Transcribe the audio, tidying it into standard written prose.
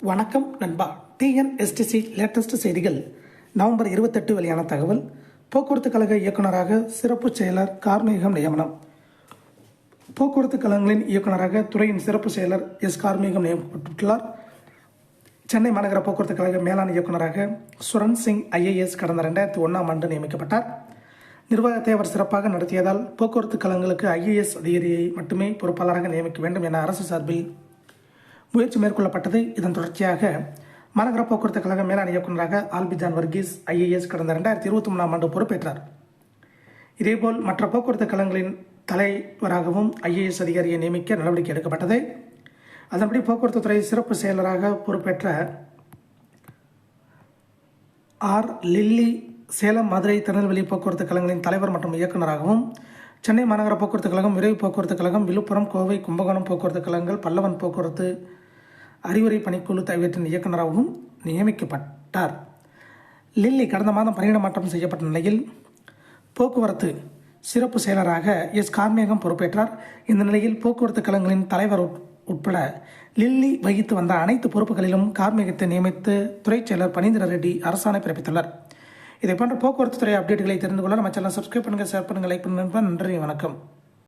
வணக்கம் நண்பா. TNSTC latest செய்திகள். நவம்பர் 28 வெளியான தகவல். போக்குவரத்து கழக இயக்குநராக சிறப்பு செயலர் கார்மேகம் நியமனம். போக்குவரத்து கழகங்களின் இயக்குநராக துறையின் சிறப்பு செயலர் எஸ் கார்மேகம் நியமிக்கப்பட்டுள்ளார். சென்னை மாநகர போக்குவரத்து கழக மேலாண் இயக்குநராக சுரன் சிங் ஐஏஎஸ் கடந்த 2001ஆம் ஆண்டு நியமிக்கப்பட்டார். நிர்வாகத்தை அவர் சிறப்பாக நடத்தியதால் போக்குவரத்து கழகங்களுக்கு ஐஏஎஸ் அதிகாரியை மட்டுமே பொறுப்பாளராக நியமிக்க வேண்டும் என அரசு சார்பில் முயற்சி மேற்கொள்ளப்பட்டது. இதன் தொடர்ச்சியாக மாநகர போக்குவரத்து கழக மேலாண் இயக்குநராக ஆல்பிஜான் வர்கீஸ் ஐஏஎஸ் கடந்த 2023ஆம் ஆண்டு பொறுப்பேற்றார். இதேபோல் மற்ற போக்குவரத்து கழகங்களின் தலைவராகவும் ஐஏஎஸ் அதிகாரியை நியமிக்க நடவடிக்கை எடுக்கப்பட்டது. அதன்படி போக்குவரத்து துறை சிறப்பு செயலராக பொறுப்பேற்ற ஆர் லில்லி சேலம், மதுரை, திருநெல்வேலி போக்குவரத்து கழகங்களின் தலைவர் மற்றும் இயக்குநராகவும், சென்னை மாநகர போக்குவரத்து கழகம், விரைவு போக்குவரத்து கழகம், விழுப்புரம், கோவை, கும்பகோணம் போக்குவரத்து கழகங்கள், பல்லவன் போக்குவரத்து அறிவுரை பணிக்குழு ஆகியவற்றின் இயக்குநராகவும் நியமிக்கப்பட்டார். லில்லி கடந்த மாதம் பணியிட மாற்றம் செய்யப்பட்ட நிலையில் போக்குவரத்து சிறப்பு செயலராக எஸ் கார்மேகம் பொறுப்பேற்றார். இந்த நிலையில் போக்குவரத்து கழகங்களின் தலைவர் உட்பட லில்லி வகித்து வந்த அனைத்து பொறுப்புகளிலும் கார்மேகத்தை நியமித்து துறை செயலர் பனீந்திர ரெட்டி அரசாணை பிறப்பித்துள்ளார். இதை போன்ற போக்குவரத்து துறை அப்டேட்டுகளை தெரிந்து கொள்ள நம்ம சேனலை சப்ஸ்கிரைப் பண்ணுங்கள், ஷேர் பண்ணுங்கள், லைக் பண்ணுங்கள். நன்றி, வணக்கம்.